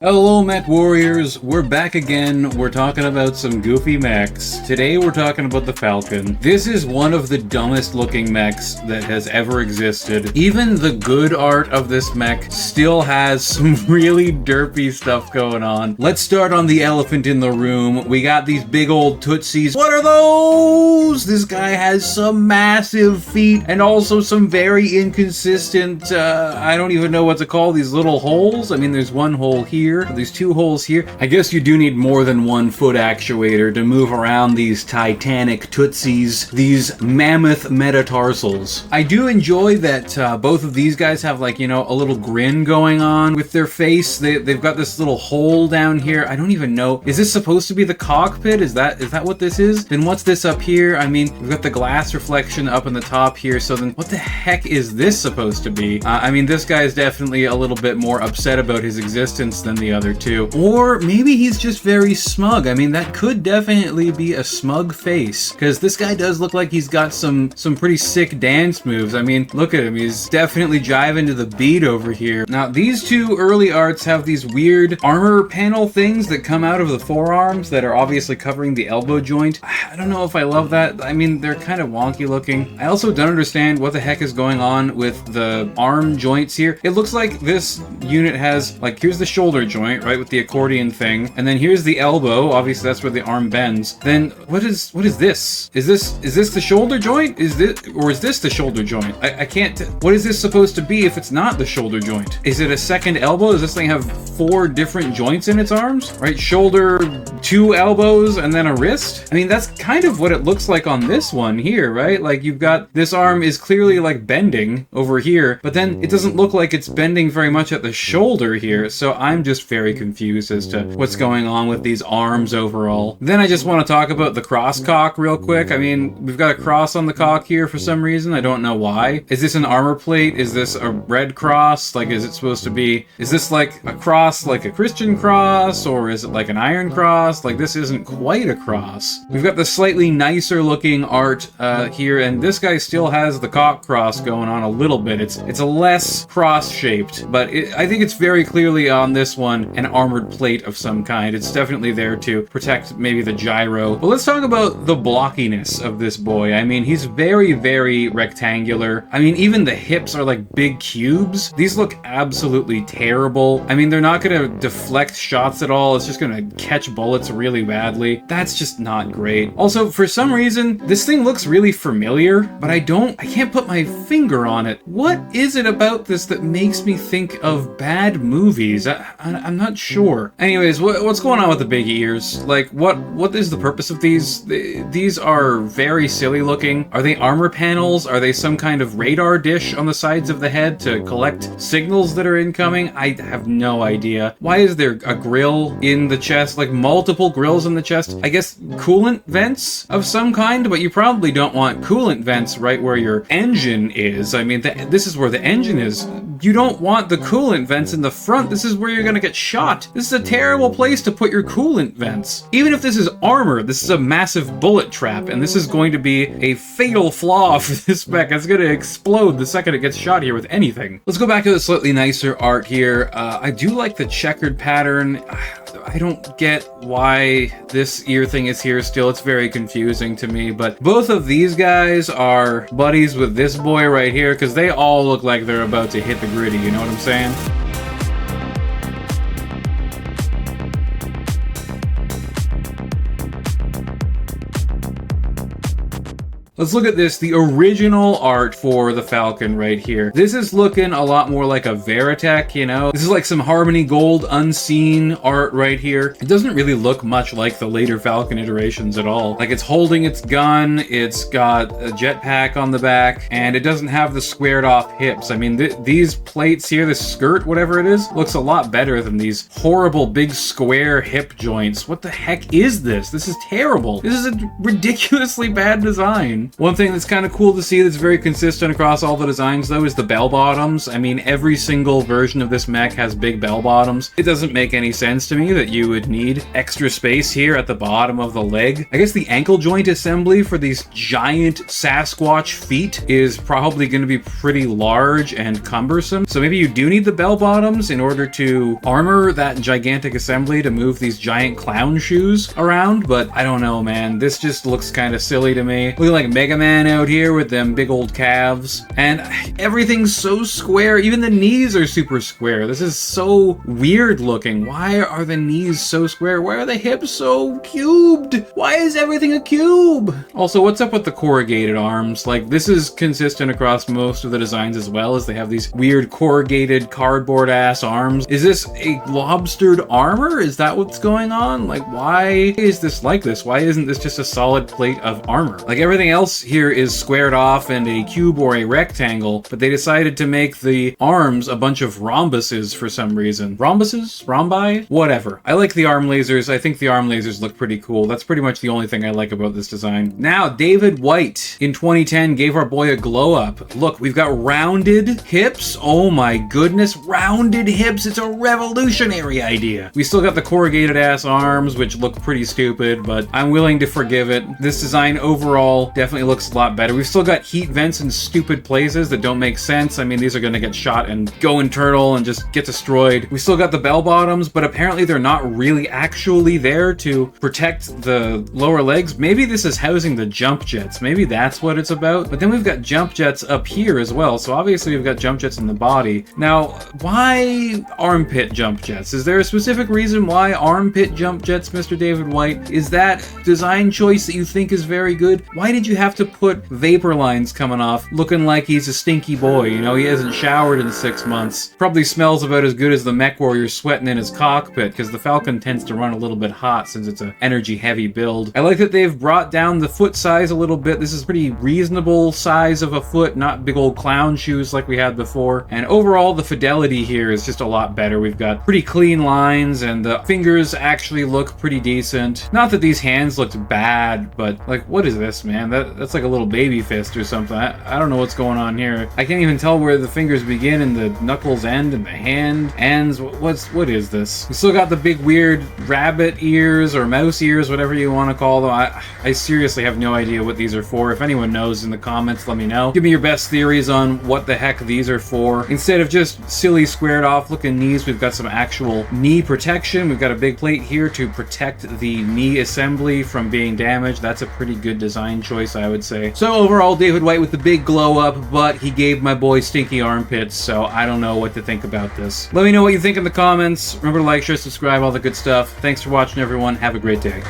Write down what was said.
Hello mech warriors, we're back again. We're talking about some goofy mechs. Today we're talking about the Falcon. This is one of the dumbest looking mechs that has ever existed. Even the good art of this mech still has some really derpy stuff going on. Let's start on the elephant in the room. We got these big old tootsies. What are those? This guy has some massive feet and also some very inconsistent, I don't even know what to call these little holes. I mean, there's one hole here. There's two holes here. I guess you do need more than 1 foot actuator to move around these titanic tootsies, these mammoth metatarsals. I do enjoy that both of these guys have, like, you know, a little grin going on with their face. They've got this little hole down here. I don't even know. Is this supposed to be the cockpit? Is that what this is? Then what's this up here? I mean, we've got the glass reflection up in the top here. So then what the heck is this supposed to be? I mean, this guy is definitely a little bit more upset about his existence than the other two. Or maybe he's just very smug. I mean, that could definitely be a smug face, because this guy does look like he's got some pretty sick dance moves. I mean, look at him. He's definitely jiving to the beat over here. Now, these two early arts have these weird armor panel things that come out of the forearms that are obviously covering the elbow joint. I don't know if I love that. I mean, they're kind of wonky looking. I also don't understand what the heck is going on with the arm joints here. It looks like this unit has, like, here's the shoulder joint, right, with the accordion thing, and then here's the elbow. Obviously that's where the arm bends. Then what is this? Is this the shoulder joint? Is this the shoulder joint? I can't what is this supposed to be if it's not the shoulder joint? Is it a second elbow? Does this thing have 4 different joints in its arms? Right, shoulder, 2 elbows, and then a wrist? I mean, that's kind of what it looks like on this one here, right? Like, you've got this arm is clearly like bending over here, but then it doesn't look like it's bending very much at the shoulder here. So I'm just very confused as to what's going on with these arms overall. Then I just want to talk about the cross cock real quick. I mean, we've got a cross on the cock here for some reason. I don't know why. Is this an armor plate? Is this a red cross? Like, is it supposed to be, is this like a cross, like a Christian cross, or is it like an iron cross? Like, this isn't quite a cross. We've got the slightly nicer looking art here, and this guy still has the cock cross going on a little bit. It's a less cross shaped, but I think it's very clearly on this one an armored plate of some kind. It's definitely there to protect maybe the gyro. But let's talk about the blockiness of this boy. I mean, he's very, very rectangular. I mean, even the hips are like big cubes. These look absolutely terrible. I mean, they're not going to deflect shots at all. It's just going to catch bullets really badly. That's just not great. Also, for some reason, this thing looks really familiar, but I can't put my finger on it. What is it about this that makes me think of bad movies? I'm not sure. Anyways, what's going on with the big ears? Like, what is the purpose of these? These are very silly looking. Are they armor panels? Are they some kind of radar dish on the sides of the head to collect signals that are incoming? I have no idea. Why is there a grill in the chest? Like, multiple grills in the chest? I guess coolant vents of some kind, but you probably don't want coolant vents right where your engine is. I mean, this is where the engine is. You don't want the coolant vents in the front. This is where you're gonna get shot. This is a terrible place to put your coolant vents. Even if this is armor, this is a massive bullet trap, and this is going to be a fatal flaw for this mech. It's gonna explode the second it gets shot here with anything. Let's go back to the slightly nicer art here. I do like the checkered pattern. I don't get why this ear thing is here still. It's very confusing to me, but both of these guys are buddies with this boy right here, because they all look like they're about to hit the gritty, you know what I'm saying? Let's look at this, the original art for the Falcon right here. This is looking a lot more like a Battletech, you know? This is like some Harmony Gold unseen art right here. It doesn't really look much like the later Falcon iterations at all. Like, it's holding its gun, it's got a jetpack on the back, and it doesn't have the squared off hips. I mean, these plates here, this skirt, whatever it is, looks a lot better than these horrible big square hip joints. What the heck is this? This is terrible. This is a ridiculously bad design. fine. One thing that's kind of cool to see that's very consistent across all the designs, though, is the bell bottoms. I mean, every single version of this mech has big bell bottoms. It doesn't make any sense to me that you would need extra space here at the bottom of the leg. I guess the ankle joint assembly for these giant Sasquatch feet is probably going to be pretty large and cumbersome. So maybe you do need the bell bottoms in order to armor that gigantic assembly to move these giant clown shoes around, but I don't know, man. This just looks kind of silly to me. Looking like Mega Man out here with them big old calves, and everything's so square. Even the knees are super square. This is so weird looking. Why are the knees so square? Why are the hips so cubed? Why is everything a cube? Also, what's up with the corrugated arms? Like, this is consistent across most of the designs as well, as they have these weird corrugated cardboard ass arms. Is this a lobstered armor? Is that what's going on? Like, why is this like this? Why isn't this just a solid plate of armor? Like, everything else here is squared off and a cube or a rectangle, but they decided to make the arms a bunch of rhombuses for some reason. Rhombuses? Rhombi? Whatever. I like the arm lasers. I think the arm lasers look pretty cool. That's pretty much the only thing I like about this design. Now, David White in 2010 gave our boy a glow up. Look, we've got rounded hips. Oh my goodness, rounded hips. It's a revolutionary idea. We still got the corrugated ass arms, which look pretty stupid, but I'm willing to forgive it. This design overall definitely looks a lot better. We've still got heat vents in stupid places that don't make sense. I mean, these are gonna get shot and go internal and just get destroyed. We still got the bell bottoms, but apparently they're not really actually there to protect the lower legs. Maybe this is housing the jump jets. Maybe that's what it's about. But then we've got jump jets up here as well. So obviously we've got jump jets in the body. Now, why armpit jump jets? Is there a specific reason why armpit jump jets, Mr. David White? Is that design choice that you think is very good? Why did you have to put vapor lines coming off looking like he's a stinky boy? You know, he hasn't showered in 6 months. Probably smells about as good as the mech warrior sweating in his cockpit, because the Falcon tends to run a little bit hot since it's an energy heavy build. I like that they've brought down the foot size a little bit. This is pretty reasonable size of a foot, not big old clown shoes like we had before. And overall, the fidelity here is just a lot better. We've got pretty clean lines, and the fingers actually look pretty decent. Not that these hands looked bad, but like, what is this, man? That's like a little baby fist or something. I don't know what's going on here. I can't even tell where the fingers begin and the knuckles end and the hand ends. What is this? We still got the big weird rabbit ears or mouse ears, whatever you want to call them. I seriously have no idea what these are for. If anyone knows in the comments, let me know. Give me your best theories on what the heck these are for. Instead of just silly squared off looking knees, we've got some actual knee protection. We've got a big plate here to protect the knee assembly from being damaged. That's a pretty good design choice, I would say. So overall, David White with the big glow up, but he gave my boy stinky armpits, so I don't know what to think about this. Let me know what you think in the comments. Remember to like, share, subscribe, all the good stuff. Thanks for watching, everyone. Have a great day.